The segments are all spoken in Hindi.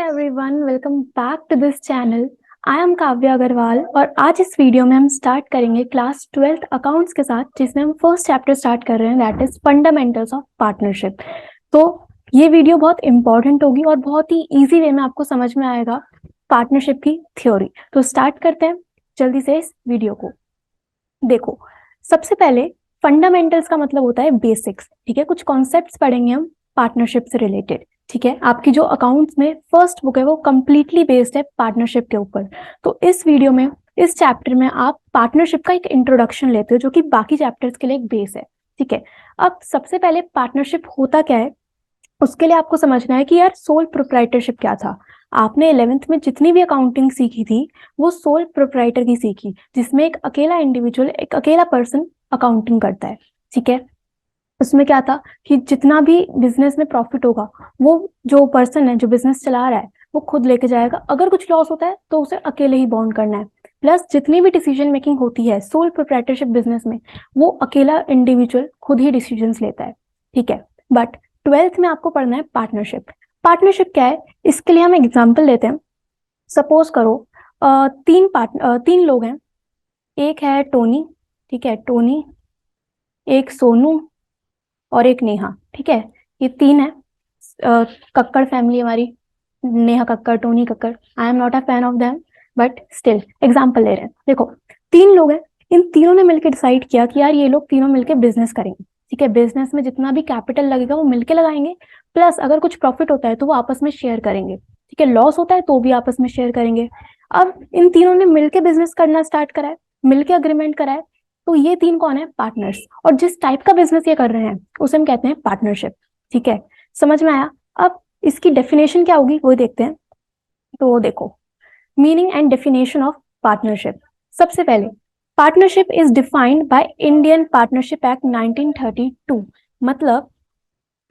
Everyone, welcome back to this channel. I am Kavya Agarwal और आज इस वीडियो में हम स्टार्ट करेंगे क्लास 12th अकाउंट्स के साथ, जिसमें हम फर्स्ट चैप्टर स्टार्ट कर रहे हैं, that is fundamentals of partnership. तो ये वीडियो बहुत इंपॉर्टेंट होगी और बहुत ही इजी वे में आपको समझ में आएगा पार्टनरशिप की थ्योरी। तो स्टार्ट करते हैं जल्दी से इस वीडियो को। देखो, सबसे पहले फंडामेंटल्स का मतलब होता है बेसिक्स, ठीक है। कुछ कॉन्सेप्ट्स पढ़ेंगे हम पार्टनरशिप से रिलेटेड, ठीक है। आपकी जो अकाउंट्स में फर्स्ट बुक है वो कंप्लीटली बेस्ड है पार्टनरशिप के ऊपर। तो इस वीडियो में, इस चैप्टर में आप पार्टनरशिप का एक इंट्रोडक्शन लेते हो जो कि बाकी चैप्टर्स के लिए एक बेस है, ठीक है। अब सबसे पहले पार्टनरशिप होता क्या है, उसके लिए आपको समझना है कि यार सोल प्रोप्राइटरशिप क्या था। आपने 11th में जितनी भी अकाउंटिंग सीखी थी वो सोल प्रोप्राइटर की सीखी, जिसमें एक अकेला इंडिविजुअल, एक अकेला पर्सन अकाउंटिंग करता है, ठीक है। उसमें क्या था कि जितना भी बिजनेस में प्रॉफिट होगा वो जो पर्सन है, जो बिजनेस चला रहा है, वो खुद लेके जाएगा। अगर कुछ लॉस होता है तो उसे अकेले ही बॉन्ड करना है। प्लस जितनी भी डिसीजन मेकिंग होती है सोल प्रोप्राइटरशिप बिजनेस में, वो अकेला इंडिविजुअल खुद ही डिसीजंस लेता है, ठीक है। बट 12th में आपको पढ़ना है पार्टनरशिप। पार्टनरशिप क्या है, इसके लिए हम एग्जाम्पल लेते हैं। सपोज करो तीन लोग हैं। एक है टोनी, ठीक है, टोनी, एक सोनू और एक नेहा, ठीक है। ये तीन है। कक्कड़ फैमिली हमारी, Neha Kakkar, Tony Kakkar. I am not a fan of them, but still example ले रहे हैं। देखो, तीन लोग हैं, इन तीनों ने मिलकर डिसाइड किया कि यार ये लोग तीनों मिलकर बिजनेस करेंगे, ठीक है। बिजनेस में जितना भी कैपिटल लगेगा वो मिलके लगाएंगे। प्लस अगर कुछ प्रॉफिट होता है तो वो आपस में शेयर करेंगे, ठीक है। लॉस होता है तो भी आपस में शेयर करेंगे। अब इन तीनों ने मिलके बिजनेस करना स्टार्ट करा है, मिलके अग्रीमेंट करा है। तो ये तीन कौन है, पार्टनर्स। और जिस टाइप का बिजनेस ये कर रहे हैं उसे हम कहते हैं पार्टनरशिप, ठीक है। समझ में आया। अब इसकी डेफिनेशन क्या होगी वो देखते हैं। तो देखो, meaning and definition of partnership. सबसे पहले, partnership is defined by Indian partnership act 1932। मतलब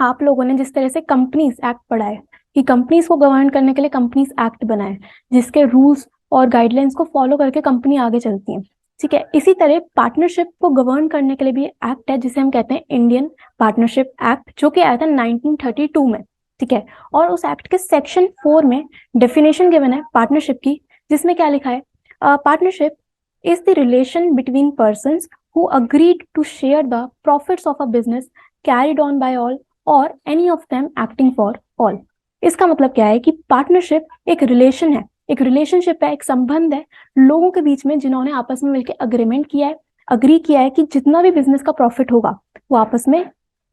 आप लोगों ने जिस तरह से कंपनीज एक्ट पढ़ा है कि कंपनीज को गवर्न करने के लिए कंपनीज एक्ट बना है, जिसके रूल्स और गाइडलाइंस को फॉलो करके कंपनी आगे चलती है, ठीक है। इसी तरह पार्टनरशिप को गवर्न करने के लिए भी एक्ट है जिसे हम कहते हैं इंडियन पार्टनरशिप एक्ट, जो कि आया था 1932 में, ठीक है। और उस एक्ट के सेक्शन 4 में डेफिनेशन गिवन है पार्टनरशिप की, जिसमें क्या लिखा है, partnership is the relation between persons who agreed to share the profits of a business carried on by all or any of them acting for all. इसका मतलब क्या है कि पार्टनरशिप एक रिलेशन है, एक रिलेशनशिप है, एक संबंध है लोगों के बीच में, जिन्होंने आपस में मिलकर अग्रीमेंट किया है, अग्री किया है कि जितना भी बिजनेस का प्रॉफिट होगा वो आपस में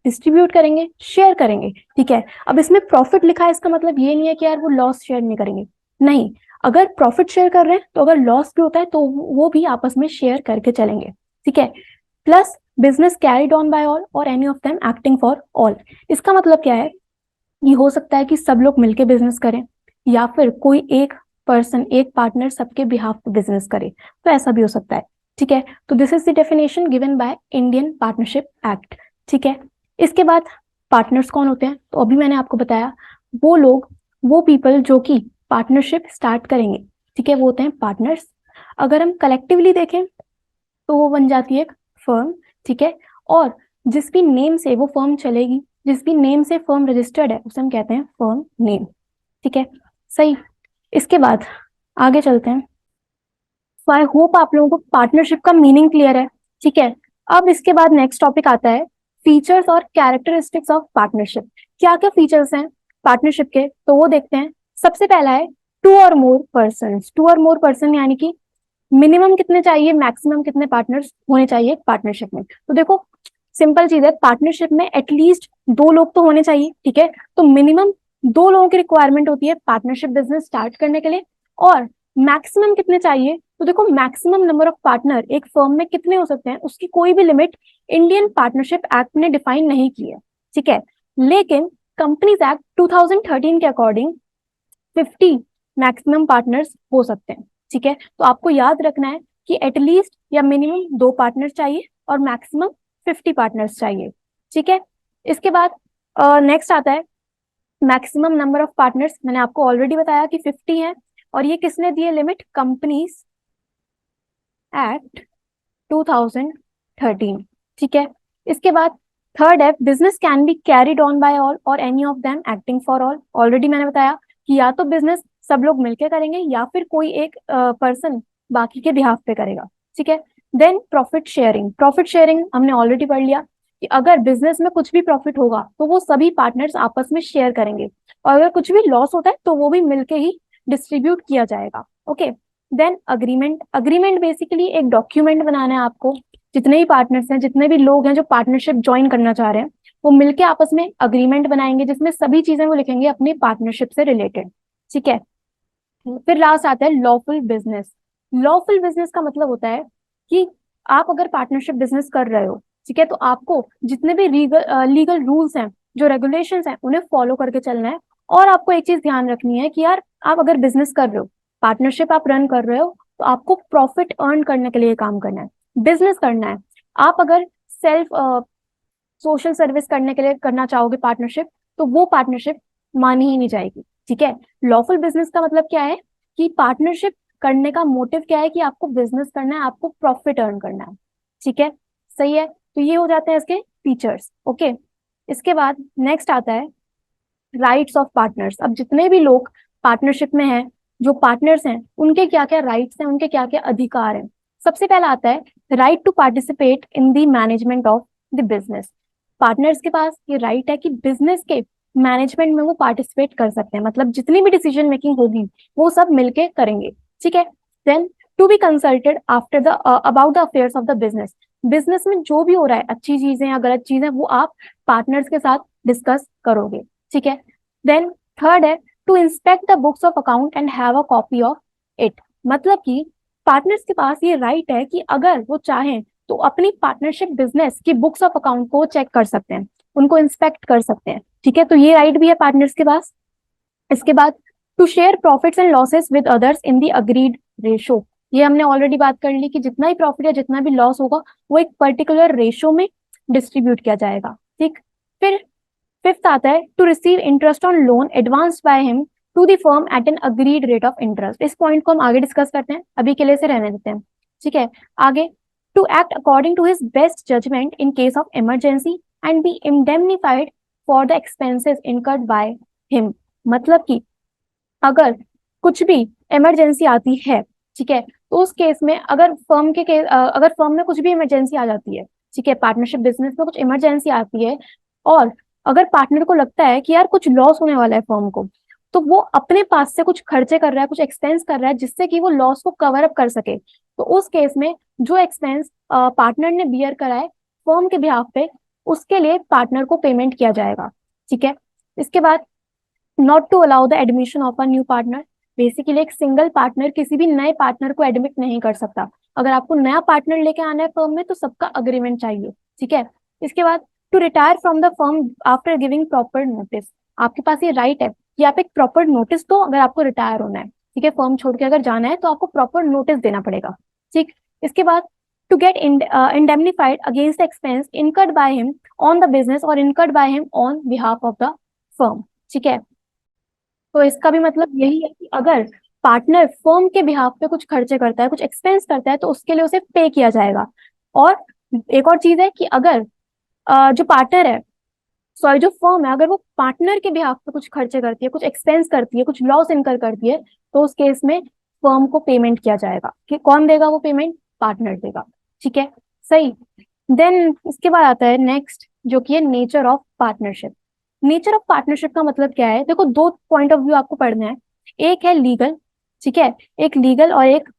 डिस्ट्रीब्यूट करेंगे, शेयर करेंगे, ठीक है। अब इसमें प्रॉफिट लिखा है, इसका मतलब ये नहीं है कि यार वो लॉस शेयर नहीं करेंगे, नहीं। अगर प्रॉफिट शेयर कर रहे हैं तो अगर लॉस भी होता है तो वो भी आपस में शेयर करके चलेंगे, ठीक है। Plus business carried on by all or any of them acting for all. इसका मतलब क्या है, ये हो सकता है कि सब लोग मिलके बिजनेस करें, या फिर कोई एक पर्सन, एक पार्टनर सबके बिहाफ पे बिजनेस करे, तो ऐसा भी हो सकता है, ठीक है। तो this is the definition given by Indian partnership act, ठीक है। इसके बाद पार्टनर्स कौन होते हैं, तो अभी मैंने आपको बताया, वो लोग, वो पीपल जो कि पार्टनरशिप स्टार्ट करेंगे, ठीक है, वो होते हैं पार्टनर्स। अगर हम कलेक्टिवली देखें तो वो बन जाती है एक फर्म, ठीक है। और जिस भी नेम से वो फर्म चलेगी, जिस भी नेम से फर्म रजिस्टर्ड है, उसे हम कहते हैं फर्म नेम, ठीक है। सही। इसके बाद आगे चलते हैं। सो आई होप आप लोगों को पार्टनरशिप का मीनिंग क्लियर है, ठीक है। अब इसके बाद नेक्स्ट टॉपिक आता है फीचर्स और कैरेक्टरिस्टिक्स ऑफ पार्टनरशिप। क्या क्या फीचर्स हैं पार्टनरशिप के, तो वो देखते हैं। सबसे पहला है टू और मोर पर्सन। टू और मोर पर्सन यानी कि मिनिमम कितने चाहिए, मैक्सिमम कितने पार्टनर्स होने चाहिए पार्टनरशिप में। तो देखो, सिंपल चीज है, पार्टनरशिप में एटलीस्ट दो लोग तो होने चाहिए, ठीक है। तो मिनिमम दो लोगों की रिक्वायरमेंट होती है पार्टनरशिप बिजनेस स्टार्ट करने के लिए। और मैक्सिमम कितने चाहिए, तो देखो मैक्सिमम नंबर ऑफ पार्टनर एक फर्म में कितने हो सकते हैं, उसकी कोई भी लिमिट इंडियन पार्टनरशिप एक्ट ने डिफाइन नहीं की है, ठीक है। लेकिन कंपनीज एक्ट 2013 के अकॉर्डिंग 50 मैक्सिमम पार्टनर्स हो सकते हैं, ठीक है। तो आपको याद रखना है कि एटलीस्ट या मिनिमम दो पार्टनर्स चाहिए और मैक्सिमम 50 पार्टनर्स चाहिए, ठीक है। इसके बाद नेक्स्ट आता है मैक्सिमम नंबर ऑफ पार्टनर्स। मैंने आपको ऑलरेडी बताया कि 50 है, और ये किसने दिए लिमिट, कंपनीज एक्ट 2013, ठीक है। इसके बाद थर्ड है business can be carried on by all or any of them acting for all. Already मैंने बताया कि या तो बिजनेस सब लोग मिलकर करेंगे या फिर कोई एक पर्सन बाकी के बिहाफ पे करेगा, ठीक है। देन प्रॉफिट शेयरिंग हमने ऑलरेडी पढ़ लिया कि अगर बिजनेस में कुछ भी प्रॉफिट होगा तो वो सभी पार्टनर्स आपस में शेयर करेंगे, और अगर कुछ भी लॉस होता है तो वो भी मिलके ही डिस्ट्रीब्यूट किया जाएगा। ओके। देन अग्रीमेंट बेसिकली एक डॉक्यूमेंट बनाना है आपको। जितने भी पार्टनर्स हैं, जितने भी लोग हैं जो पार्टनरशिप ज्वाइन करना चाह रहे हैं, वो मिलके आपस में अग्रीमेंट बनाएंगे जिसमें सभी चीजें वो लिखेंगे अपनी पार्टनरशिप से रिलेटेड, ठीक है। फिर लास्ट आता है लॉफुल बिजनेस। लॉफुल बिजनेस का मतलब होता है कि आप अगर पार्टनरशिप बिजनेस कर रहे हो, ठीक है, तो आपको जितने भी लीगल रूल्स हैं, जो रेगुलेशंस हैं, उन्हें फॉलो करके चलना है। और आपको एक चीज ध्यान रखनी है कि यार आप अगर बिजनेस कर रहे हो, पार्टनरशिप आप रन कर रहे हो, तो आपको प्रॉफिट अर्न करने के लिए काम करना है, बिजनेस करना है। आप अगर सेल्फ सोशल सर्विस करने के लिए करना चाहोगे पार्टनरशिप, तो वो पार्टनरशिप मानी ही नहीं जाएगी, ठीक है। लॉफुल बिजनेस का मतलब क्या है कि पार्टनरशिप करने का मोटिव क्या है कि आपको बिजनेस करना है, आपको प्रॉफिट अर्न करना है, ठीक है। सही है, तो ये हो जाते हैं इसके फीचर्स। ओके। इसके बाद नेक्स्ट आता है राइट्स ऑफ पार्टनर्स। अब जितने भी लोग पार्टनरशिप में हैं, जो पार्टनर्स हैं, उनके क्या क्या राइट्स हैं, उनके क्या क्या अधिकार हैं। सबसे पहला आता है right to participate in the management of the business. Partners के पास ये राइट है कि बिजनेस के मैनेजमेंट में वो पार्टिसिपेट कर सकते हैं, मतलब जितनी भी डिसीजन मेकिंग होगी वो सब मिलके करेंगे, ठीक है। Then to be consulted after the about the affairs of the business. Business में जो भी हो रहा है, अच्छी चीजें या गलत चीजें, वो आप पार्टनर्स के साथ डिस्कस करोगे, ठीक है। देन थर्ड है to inspect the books of account and have a copy of it. मतलब कि पार्टनर्स के पास ये राइट है कि अगर वो चाहें तो अपनी पार्टनरशिप बिजनेस की बुक्स ऑफ अकाउंट को चेक कर सकते हैं, उनको इंस्पेक्ट कर सकते हैं, ठीक है। तो ये राइट भी है पार्टनर्स के पास। इसके बाद to share profits and losses with others in the agreed ratio. ये हमने ऑलरेडी बात कर ली कि जितना ही प्रॉफिट या जितना भी लॉस होगा वो एक पर्टिकुलर रेशो में डिस्ट्रीब्यूट किया जाएगा, ठीक। फिर फिफ्थ आता है to receive interest on loan advance by him to the firm at an agreed rate of interest. इस पॉइंट को हम आगे डिस्कस करते हैं, अभी के लिए से रहने देते हैं, ठीक है। आगे to act according to his best judgement in case of emergency and be indemnified for the expenses incurred by him. मतलब कि अगर कुछ भी इमरजेंसी आती है, ठीक है, तो उस केस में अगर अगर फर्म में कुछ भी इमरजेंसी आ जाती है, ठीक है, पार्टनरशिप बिजनेस में कुछ इमरजेंसी आती है, और अगर पार्टनर को लगता है कि यार कुछ लॉस होने वाला है फर्म को, तो वो अपने पास से कुछ खर्चे कर रहा है, कुछ एक्सपेंस कर रहा है जिससे कि वो लॉस को कवर अप कर सके, तो उस केस में जो एक्सपेंस पार्टनर ने बियर करा है फर्म के बिहाफ पे, उसके लिए पार्टनर को पेमेंट किया जाएगा, ठीक है। इसके बाद not to allow the admission of a new partner. Basically एक सिंगल पार्टनर किसी भी नए पार्टनर को एडमिट नहीं कर सकता। अगर आपको नया पार्टनर लेके आना है फर्म में तो सबका अग्रीमेंट चाहिए, ठीक है। इसके बाद to retire from the firm after giving proper notice. आपके पास ये राइट है कि आप एक प्रॉपर नोटिस दो अगर आपको रिटायर होना है, ठीक है, फर्म छोड़ के अगर जाना है तो आपको प्रॉपर नोटिस देना पड़ेगा, ठीक। इसके बाद to get indemnified against the expense incurred by him on the business or incurred by him on behalf of the firm, ठीक है। तो इसका भी मतलब यही है कि अगर पार्टनर फर्म के बिहाफ पे कुछ खर्चे करता है, कुछ एक्सपेंस करता है, तो उसके लिए उसे पे किया जाएगा। और एक और चीज है कि अगर जो पार्टनर है, सॉरी जो फर्म है, अगर वो पार्टनर के बिहाफ पे कुछ खर्चे करती है, कुछ एक्सपेंस करती है, कुछ लॉस इनकर करती है, तो उस केस में फर्म को पेमेंट किया जाएगा। कि कौन देगा वो पेमेंट? पार्टनर देगा, ठीक है। सही। देन इसके बाद आता है नेक्स्ट, जो कि है nature of partnership. Nature of partnership का मतलब क्या है? देखो, दो पॉइंट ऑफ व्यू आपको पढ़ना है। एक है लीगल, ठीक है, एक लीगल और एक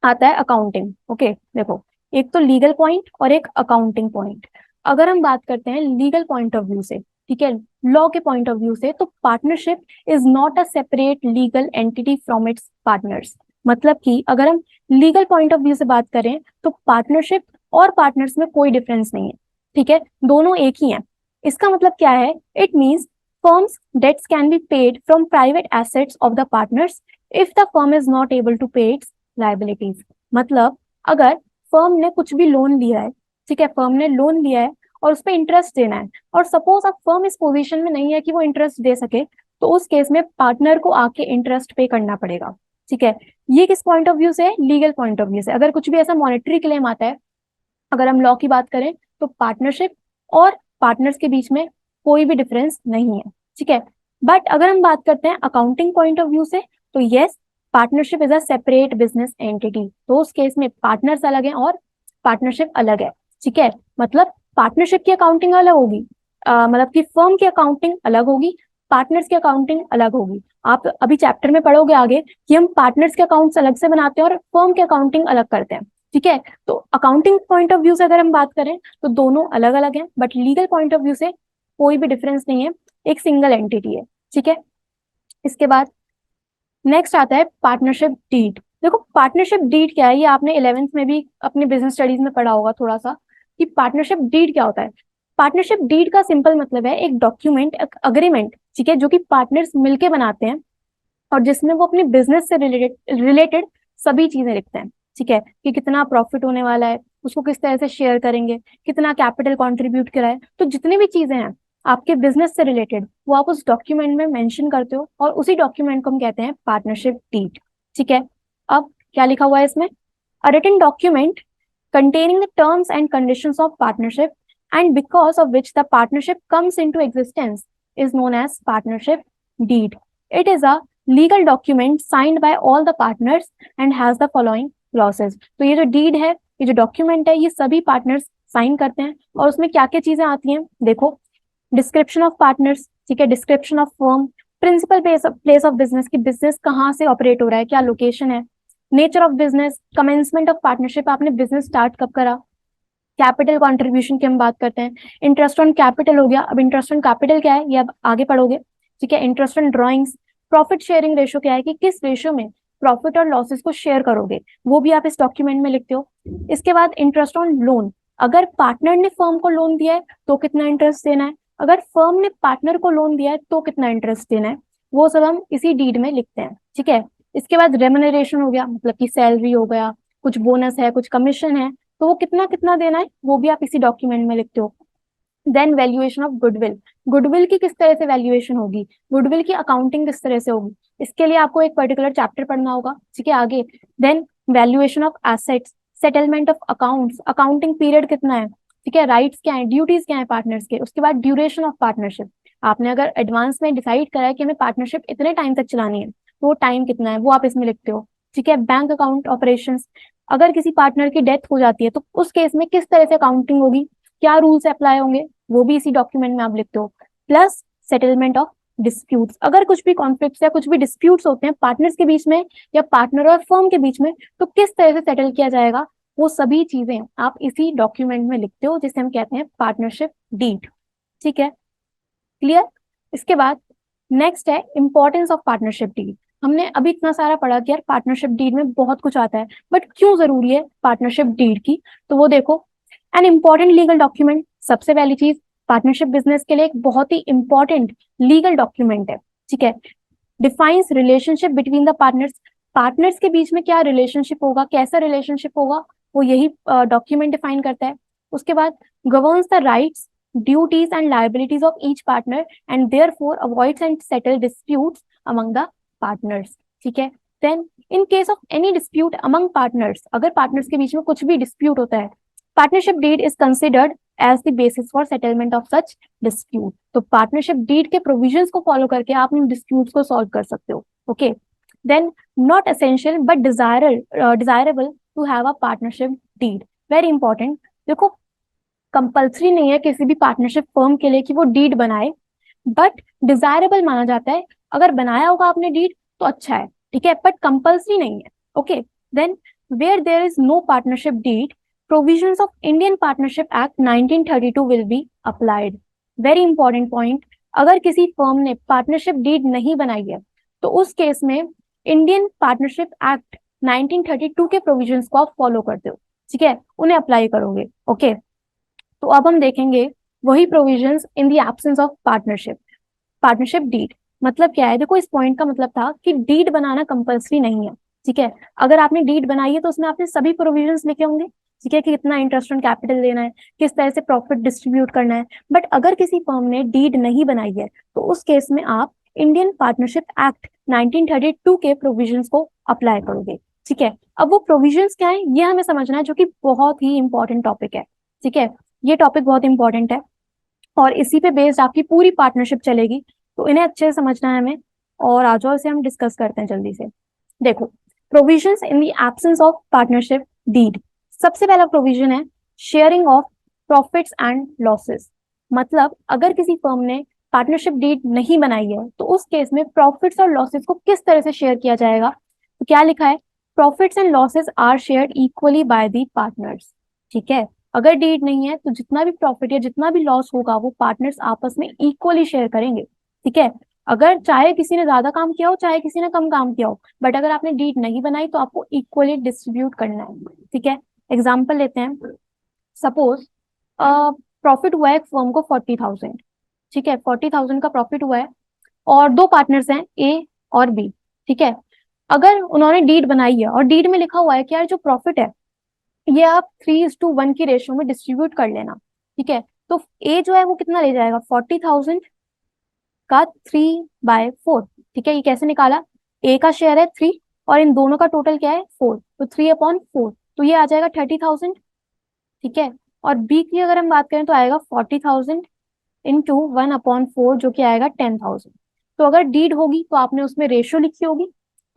आता है अकाउंटिंग। ओके, देखो, एक तो लीगल पॉइंट और एक अकाउंटिंग पॉइंट। अगर हम बात करते हैं लीगल पॉइंट ऑफ व्यू से, ठीक है, लॉ के पॉइंट ऑफ व्यू से, तो partnership is not a separate legal entity from its partners. मतलब कि अगर हम लीगल पॉइंट ऑफ व्यू से बात करें तो पार्टनरशिप और पार्टनर्स में कोई डिफरेंस नहीं है, ठीक है, दोनों एक ही हैं। इसका मतलब क्या है? It means firms debts can be paid from private assets of the partners if the firm is not able to pay its liabilities. मतलब अगर फर्म ने कुछ भी लोन लिया है, ठीक है, फर्म ने लोन लिया है और उस पर इंटरेस्ट देना है, और सपोज अब फर्म इस पोजीशन में नहीं है कि वो इंटरेस्ट दे सके, तो उस केस में पार्टनर को आके इंटरेस्ट पे करना पड़ेगा, ठीक है। ये किस पॉइंट ऑफ व्यू से है? लीगल पॉइंट ऑफ व्यू से। अगर कुछ भी ऐसा मॉनेटरी क्लेम आता है, अगर हम लॉ की बात करें, तो पार्टनरशिप और पार्टनर्स के बीच में कोई भी डिफरेंस नहीं है, ठीक है। बट अगर हम बात करते हैं अकाउंटिंग पॉइंट ऑफ व्यू से, तो yes, partnership is a separate business entity. तो उस केस में पार्टनर्स अलग हैं और पार्टनरशिप अलग है। ठीक है, मतलब पार्टनरशिप की अकाउंटिंग अलग होगी, मतलब कि फर्म की अकाउंटिंग अलग होगी, पार्टनर्स की अकाउंटिंग अलग होगी। आप अभी चैप्टर में पढ़ोगे आगे कि हम पार्टनर्स के अकाउंट्स अलग से बनाते हैं और फर्म के अकाउंटिंग अलग करते हैं। ठीक है, तो अकाउंटिंग पॉइंट ऑफ व्यू से अगर हम बात करें तो दोनों अलग अलग हैं, but legal point of view से कोई भी डिफरेंस नहीं है, एक सिंगल एंटिटी है। ठीक है, इसके बाद नेक्स्ट आता है पार्टनरशिप डीड। देखो पार्टनरशिप डीड क्या है, ये आपने 11th में भी अपने बिजनेस स्टडीज में पढ़ा होगा थोड़ा सा, कि पार्टनरशिप डीड क्या होता है। पार्टनरशिप डीड का सिंपल मतलब है एक डॉक्यूमेंट, एक अग्रीमेंट, ठीक है, जो कि पार्टनर्स मिलके बनाते हैं और जिसमें वो अपने बिजनेस से रिलेटेड सभी चीजें लिखते हैं। ठीक है, कि कितना प्रॉफिट होने वाला है, उसको किस तरह से शेयर करेंगे, कितना कैपिटल कंट्रीब्यूट करा है, तो जितनी भी चीजें हैं आपके बिजनेस से रिलेटेड वो आप उस डॉक्यूमेंट में मेंशन करते हो और उसी डॉक्यूमेंट को हम कहते हैं पार्टनरशिप डीड। ठीक है, अब क्या लिखा हुआ है इसमें, a written document containing the terms and conditions of partnership and because of which the partnership comes into existence is known as partnership deed. It is a legal document signed by all the partners and has the following clauses. तो ये जो deed है, ये जो document है, ये सभी partners साइन करते हैं और उसमें क्या क्या चीजें आती हैं देखो, डिस्क्रिप्शन ऑफ पार्टनर्स, ठीक है, description of firm, principal place of business की बिजनेस कहाँ से ऑपरेट हो रहा है, क्या लोकेशन है, nature of business, commencement of partnership, आपने बिजनेस स्टार्ट कब करा, कैपिटल कंट्रीब्यूशन की हम बात करते हैं, इंटरेस्ट ऑन कैपिटल हो गया। अब इंटरेस्ट ऑन कैपिटल क्या है ये अब आगे पढ़ोगे। ठीक है, interest on drawings, profit sharing ratio क्या है कि किस रेशो में प्रॉफिट और लॉसेस को शेयर करोगे, वो भी आप इस डॉक्यूमेंट में लिखते हो। इसके बाद इंटरेस्ट ऑन लोन, अगर पार्टनर ने फर्म को लोन दिया है तो कितना इंटरेस्ट देना है, अगर फर्म ने पार्टनर को लोन दिया है तो कितना इंटरेस्ट देना है, वो सब हम इसी डीड में लिखते हैं। ठीक है, इसके बाद रेमुनरेशन हो गया, मतलब कि सैलरी हो गया, कुछ बोनस है, कुछ कमीशन है, तो वो कितना कितना देना है वो भी आप इसी डॉक्यूमेंट में लिखते हो। Then valuation of goodwill, goodwill की किस तरह से वैल्यूएशन होगी, गुडविल की अकाउंटिंग किस तरह से होगी, इसके लिए आपको एक पर्टिकुलर चैप्टर पढ़ना होगा। ठीक है, आगे then valuation of assets, settlement of accounts, accounting period कितना है, ठीक है, राइट्स क्या है, ड्यूटीज क्या है पार्टनर्स के, उसके बाद ड्यूरेशन ऑफ पार्टनरशिप, आपने अगर एडवांस में डिसाइड करा है कि हमें पार्टनरशिप इतने टाइम तक चलानी है तो वो टाइम कितना है वो आप इसमें लिखते हो। ठीक है, बैंक अकाउंट ऑपरेशंस, अगर किसी पार्टनर की डेथ हो जाती है तो उस केस में किस तरह से अकाउंटिंग होगी, क्या रूल्स अप्लाई होंगे, वो भी इसी डॉक्यूमेंट में आप लिखते हो। प्लस सेटलमेंट ऑफ डिस्प्यूट्स, अगर कुछ भी कॉन्फ्लिक्ट्स या कुछ भी डिस्प्यूट्स होते हैं पार्टनर्स के बीच में या पार्टनर और फर्म के बीच में, तो किस तरह से सेटल किया जाएगा, वो सभी चीजें आप इसी डॉक्यूमेंट में लिखते हो, जिसे हम कहते हैं पार्टनरशिप डीड। ठीक है, क्लियर। इसके बाद नेक्स्ट है इंपॉर्टेंस ऑफ पार्टनरशिप डीड। हमने अभी इतना सारा पढ़ा कि यार पार्टनरशिप डीड में बहुत कुछ आता है, बट क्यों जरूरी है पार्टनरशिप डीड की, तो वो देखो, एन इंपॉर्टेंट लीगल डॉक्यूमेंट, सबसे पहली चीज पार्टनरशिप बिजनेस के लिए एक बहुत ही इंपॉर्टेंट लीगल डॉक्यूमेंट है। ठीक है, defines relationship between the partners, partners के बीच में क्या रिलेशनशिप होगा, कैसा रिलेशनशिप होगा, वो यही डॉक्यूमेंट डिफाइन करता है। उसके बाद governs the rights, duties and liabilities of each partner and therefore avoids and settle disputes among the partners. ठीक है, then in case of any dispute among partners, अगर पार्टनर्स के बीच में कुछ भी डिस्प्यूट होता है, partnership deed is considered as the basis for settlement of such dispute. तो पार्टनरशिप डीड के प्रोविजंस को फॉलो करके आप उन डिस्प्यूट्स को सॉल्व कर सकते हो। Okay, then not essential but desirable to have a partnership deed, very important. देखो कंपल्सरी नहीं है किसी भी पार्टनरशिप फर्म के लिए कि वो डीड बनाए, बट डिजायरेबल माना जाता है, अगर बनाया होगा आपने डीड तो अच्छा है। ठीक है, बट कंपल्सरी नहीं है। Okay, then where there is no partnership deed, provisions of Indian Partnership Act 1932 will be applied. Very important point, अगर किसी फर्म ने पार्टनरशिप डीड नहीं बनाई है तो उस केस में इंडियन पार्टनरशिप एक्ट 1932 के प्रोविजंस को आप फॉलो करते हो। ठीक है, उन्हें अप्लाई करोगे। ओके, तो अब हम देखेंगे वही provisions in the absence of partnership. Partnership deed मतलब क्या है, देखो इस पॉइंट का मतलब था कि डीड बनाना कंपल्सरी नहीं है। ठीक है, अगर आपने डीड बनाई है तो उसमें आपने सभी प्रोविजंस लिखे होंगे। ठीक है, कि कितना इंटरेस्ट ऑन कैपिटल देना है, किस तरह से प्रॉफिट डिस्ट्रीब्यूट करना है। बट अगर किसी फर्म ने डीड नहीं बनाई है तो उस केस में आप इंडियन पार्टनरशिप एक्ट 1932 के प्रोविजंस को अप्लाई करोगे। ठीक है, अब वो प्रोविजंस क्या है ये हमें समझना है, जो कि बहुत ही इंपॉर्टेंट टॉपिक है। ठीक है, ये टॉपिक बहुत इंपॉर्टेंट है और इसी पे बेस्ड आपकी पूरी पार्टनरशिप चलेगी। तो इन्हें अच्छे से समझना है हमें, और आ जाओ इसे हम डिस्कस करते हैं जल्दी से। देखो, provisions in the absence of partnership deed. सबसे पहला प्रोविजन है sharing of profits and losses. मतलब अगर किसी फर्म ने पार्टनरशिप डीड नहीं बनाई है तो उस केस में प्रॉफिट्स और लॉसेस को किस तरह से शेयर किया जाएगा। तो क्या लिखा है, profits and losses are shared equally by the partners. ठीक है, अगर डीड नहीं है तो जितना भी प्रॉफिट या जितना भी लॉस होगा वो पार्टनर्स आपस में इक्वली शेयर करेंगे। ठीक है, अगर चाहे किसी ने ज्यादा काम किया हो चाहे किसी ने कम काम किया हो, बट अगर आपने डीड नहीं बनाई तो आपको इक्वली डिस्ट्रीब्यूट करना है। ठीक है, एग्जाम्पल लेते हैं। सपोज प्रॉफिट हुआ है एक फर्म को 40,000। ठीक है, 40,000 का प्रॉफिट हुआ है और दो पार्टनर्स हैं ए और बी। ठीक है, अगर उन्होंने डीड बनाई है और डीड में लिखा हुआ है कि यार जो प्रॉफिट है ये आप 3:1 की रेशियो में डिस्ट्रीब्यूट कर लेना। ठीक है, तो ए जो है वो कितना ले जाएगा, 40,000 का 3/4। ठीक है, ये कैसे निकाला, ए का शेयर है 3 और इन दोनों का टोटल क्या है 4, तो 3/4, तो ये आ जाएगा 30,000। ठीक है, और बी की अगर हम बात करें तो आएगा 40,000 इंटू 1/4 जो कि आएगा 10,000। तो अगर डीड होगी तो आपने उसमें रेशियो लिखी होगी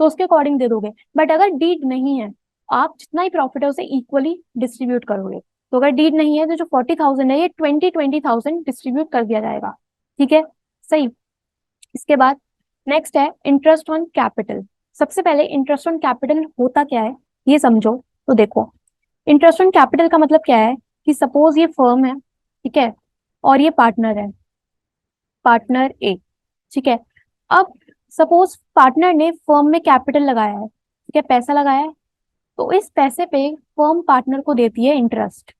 तो उसके अकॉर्डिंग दे दोगे, बट अगर डीड नहीं है आप जितना ही प्रॉफिट है उसे इक्वली डिस्ट्रीब्यूट करोगे। तो अगर डीड नहीं है तो जो 40,000 है ये 20,000 डिस्ट्रीब्यूट कर दिया जाएगा। ठीक है, सही। इसके बाद नेक्स्ट है इंटरेस्ट ऑन कैपिटल। सबसे पहले इंटरेस्ट ऑन कैपिटल होता क्या है ये समझो। तो देखो, इंटरेस्ट ऑन कैपिटल का मतलब क्या है कि सपोज ये फर्म है, ठीक है, और ये पार्टनर है, पार्टनर ए। ठीक है, अब सपोज पार्टनर ने फर्म में कैपिटल लगाया है, ठीक है, पैसा लगाया है, तो इस पैसे पे फर्म पार्टनर को देती है इंटरेस्ट।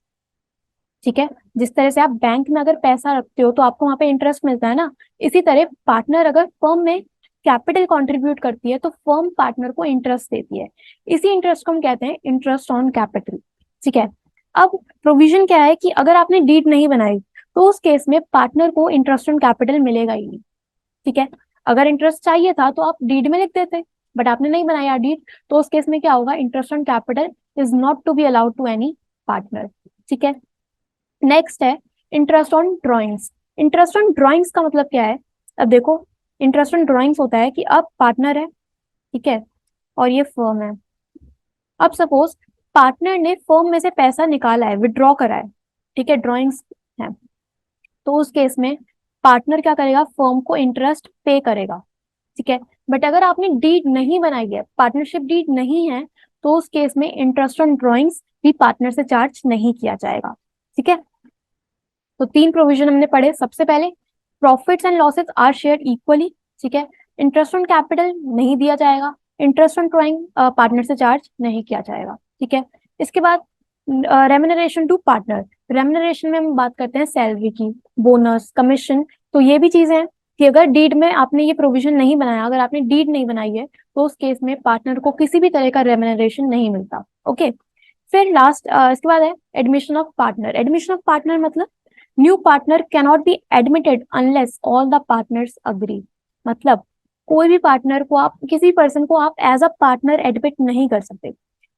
ठीक है, जिस तरह से आप बैंक में अगर पैसा रखते हो तो आपको वहां पे इंटरेस्ट मिलता है ना, इसी तरह पार्टनर अगर फर्म में कैपिटल कंट्रीब्यूट करती है तो फर्म पार्टनर को इंटरेस्ट देती है। इसी इंटरेस्ट को हम कहते हैं इंटरेस्ट ऑन कैपिटल। ठीक है, अब प्रोविजन क्या है कि अगर आपने डीड नहीं बनाई तो उस केस में पार्टनर को इंटरेस्ट ऑन कैपिटल मिलेगा ही नहीं। ठीक है, अगर इंटरेस्ट चाहिए था तो आप डीड में लिख देते, बट आपने नहीं बनाया डीड, तो उस केस में क्या होगा, interest on capital is not to be allowed to any partner. ठीक है, नेक्स्ट है interest on drawings. Interest on drawings का मतलब क्या है, अब देखो, इंटरेस्ट ऑन ड्रॉइंग्स होता है कि अब पार्टनर है, ठीक है, और ये फर्म है। अब सपोज पार्टनर ने फर्म में से पैसा निकाला है, विड्रॉ करा है, ठीक है, ड्रॉइंग्स है, तो उस केस में पार्टनर क्या करेगा, फर्म को इंटरेस्ट पे करेगा। ठीक है, बट अगर आपने डीड नहीं बनाई है, पार्टनरशिप डीड नहीं है, तो उस केस में इंटरेस्ट ऑन ड्रॉइंग्स भी पार्टनर से चार्ज नहीं किया जाएगा। ठीक है, तो तीन प्रोविजन हमने पढ़े। सबसे पहले profits and losses are share equally. ठीक है, इंटरेस्ट ऑन कैपिटल नहीं दिया जाएगा, इंटरेस्ट ऑन ड्रॉइंग पार्टनर से चार्ज नहीं किया जाएगा। ठीक है, इसके बाद रेम्यूनरेशन टू पार्टनर। रेम्यूनरेशन में हम बात करते हैं सैलरी की, बोनस, कमीशन। तो ये भी चीजें हैं कि अगर डीड में आपने ये प्रोविजन नहीं बनाया, अगर आपने डीड नहीं बनाई है तो उस केस में पार्टनर को किसी भी तरह का रेम्यूनरेशन नहीं मिलता। ओके, फिर लास्ट इसके बाद है admission of partner. Admission of partner मतलब new partner cannot be admitted unless all the partners agree. मतलब कोई भी पार्टनर को आप, किसी पर्सन को आप एज अ पार्टनर एडमिट नहीं कर सकते।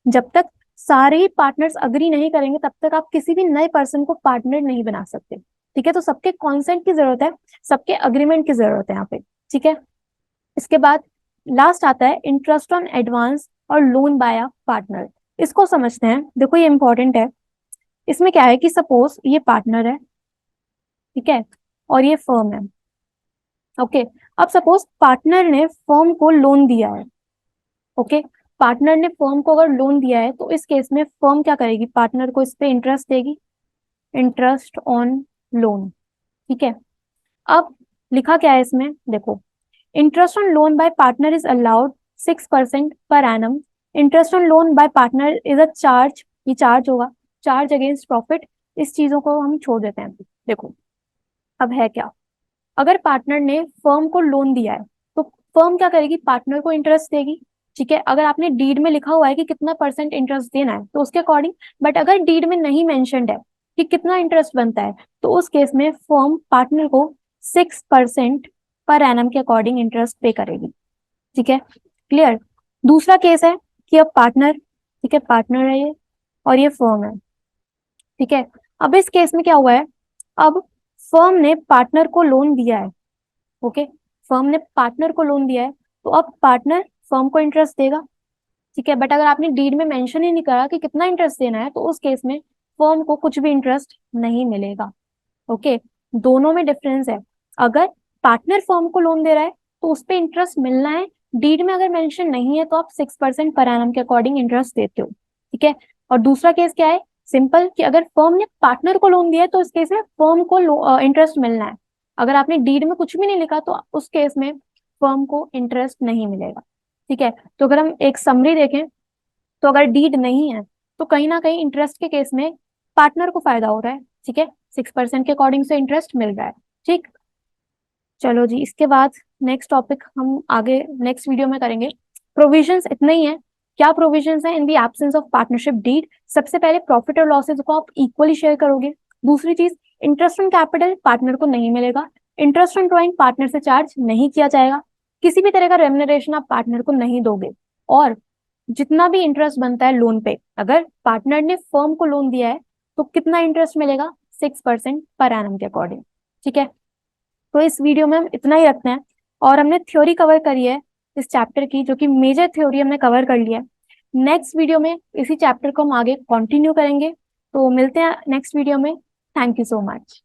जब तक सारे ही पार्टनर्स अग्री नहीं करेंगे तब तक आप किसी भी नए पर्सन को पार्टनर नहीं बना सकते। ठीक है, तो सबके कॉन्सेंट की जरूरत है, सबके अग्रीमेंट की जरूरत है यहाँ पे। ठीक है, इसके बाद लास्ट आता है इंटरेस्ट ऑन एडवांस और लोन बाय अ पार्टनर। इसको समझते हैं, देखो ये इंपॉर्टेंट है। इसमें क्या है कि सपोज ये पार्टनर है, ठीक है, और ये फर्म है। ओके, अब सपोज पार्टनर ने फर्म को लोन दिया है। ओके, पार्टनर ने फर्म को अगर लोन दिया है तो इस केस में फर्म क्या करेगी, पार्टनर को इस पे इंटरेस्ट देगी, इंटरेस्ट ऑन लोन। ठीक है, अब लिखा क्या है इसमें, देखो, interest on loan by partner is allowed 6% per annum. Interest on loan by partner is a charge, ये चार्ज होगा, चार्ज अगेंस्ट प्रॉफिट। इस चीजों को हम छोड़ देते हैं। देखो, अब है क्या, अगर पार्टनर ने फर्म को लोन दिया है तो फर्म क्या करेगी, पार्टनर को इंटरेस्ट देगी। ठीक है, अगर आपने डीड में लिखा हुआ है कि कितना परसेंट इंटरेस्ट देना है तो उसके अकॉर्डिंग, बट अगर डीड में नहीं मेंशन्ड है कि कितना इंटरेस्ट बनता है तो उस केस में फर्म पार्टनर को 6% पर एनम के अकॉर्डिंग इंटरेस्ट पे करेगी। ठीक है, क्लियर। दूसरा केस है कि अब पार्टनर, ठीक है, पार्टनर है ये और ये फर्म है। ठीक है, अब इस केस में क्या हुआ है, अब फर्म ने पार्टनर को लोन दिया है। ओके, फर्म ने पार्टनर को लोन दिया है तो अब पार्टनर फर्म को इंटरेस्ट देगा, ठीक है। बट अगर आपने डीड में मेंशन ही नहीं करा कि कितना इंटरेस्ट देना है तो उस केस में फर्म को कुछ भी इंटरेस्ट नहीं मिलेगा। ओके, दोनों में डिफरेंस है। अगर पार्टनर फर्म को लोन दे रहा है तो उस पे इंटरेस्ट मिलना है, डीड में अगर मेंशन नहीं है तो आप 6% पर एनम के अकॉर्डिंग इंटरेस्ट देते हो, ठीक है। और दूसरा केस क्या है, सिंपल, कि अगर फर्म ने पार्टनर को लोन दिया है तो इस केस में फर्म को इंटरेस्ट मिलना है। अगर आपने डीड में कुछ भी नहीं लिखा तो उस केस में फर्म को इंटरेस्ट नहीं मिलेगा, ठीक है। तो अगर हम एक समरी देखें तो अगर डीड नहीं है तो कहीं ना कहीं इंटरेस्ट के केस में पार्टनर को फायदा हो रहा है, ठीक है, 6% के अकॉर्डिंग से इंटरेस्ट मिल रहा है, ठीक। चलो जी, इसके बाद नेक्स्ट टॉपिक हम आगे नेक्स्ट वीडियो में करेंगे। प्रोविजंस इतना ही है। क्या प्रोविजंस है in the absence of partnership deed? सबसे पहले प्रॉफिट और लॉसेज को आप इक्वली शेयर करोगे। दूसरी चीज, इंटरेस्ट ऑन कैपिटल पार्टनर को नहीं मिलेगा। इंटरेस्ट ऑन ड्रॉइंग पार्टनर से चार्ज नहीं किया जाएगा। किसी भी तरह का रेम्युनरेशन आप पार्टनर को नहीं दोगे। और जितना भी इंटरेस्ट बनता है लोन पे, अगर पार्टनर ने फर्म को लोन दिया है तो कितना इंटरेस्ट मिलेगा? 6% पर एनम के अकॉर्डिंग, ठीक है। तो इस वीडियो में हम इतना ही रखते हैं। और हमने थ्योरी कवर करी है इस चैप्टर की, जो कि मेजर थ्योरी हमने कवर कर लिया है। नेक्स्ट वीडियो में इसी चैप्टर को हम आगे कंटिन्यू करेंगे। तो मिलते हैं नेक्स्ट वीडियो में। Thank you so much.